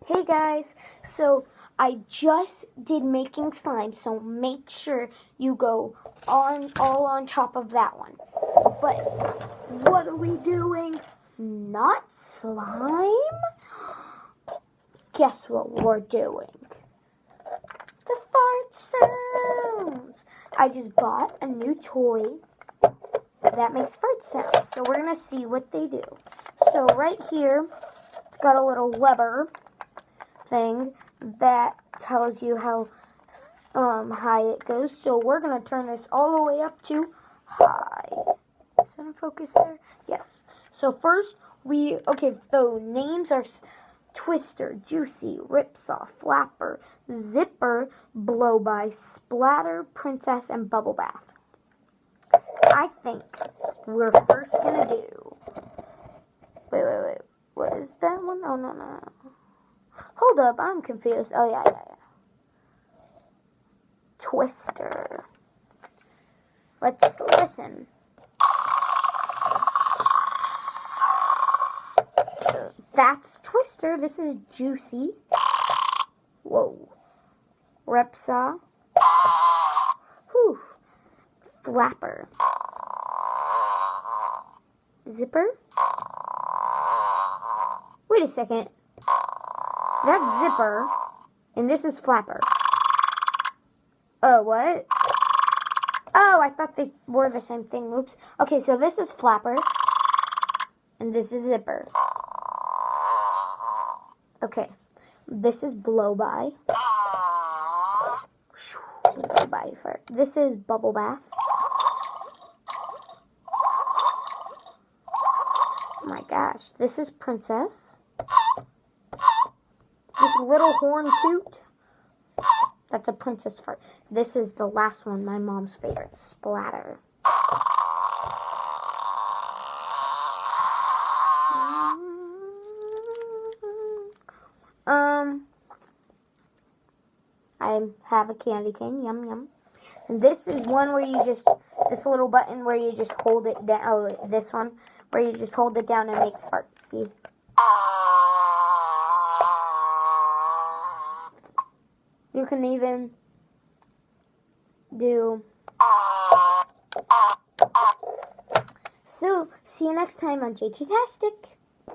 Hey guys, so I just did making slime, so make sure you go all on top of that one. But what are we doing? Not slime? Guess what we're doing? The fart sounds. I just bought a new toy that makes fart sounds, so we're gonna see what they do. So right here, it's got a little lever thing that tells you how high it goes. So we're going to turn this all the way up to high. Is that in focus there? Yes. So first the names are Twister, Juicy, Ripsaw, Flapper, Zipper, Blow-By, Splatter, Princess, and Bubble Bath. I think we're first going to do... Wait. What is that one? Oh, no. Hold up, I'm confused. Oh, yeah. Twister. Let's listen. That's Twister. This is Juicy. Whoa. Ripsaw. Whew. Flapper. Zipper. Wait a second. That's Zipper, and this is Flapper. Oh, what? Oh, I thought they were the same thing. Oops. Okay, so this is Flapper, and this is Zipper. Okay, this is Blow-By. Blow-By first. This is Bubble Bath. Oh my gosh, this is Princess. This little horn toot, that's a princess fart. This is the last one, my mom's favorite, Splatter. I have a candy cane, yum. And this is one where you just, this little button where you just hold it down, oh, this one, where you just hold it down and it makes farts, see? You can even do... So, see you next time on JT-tastic.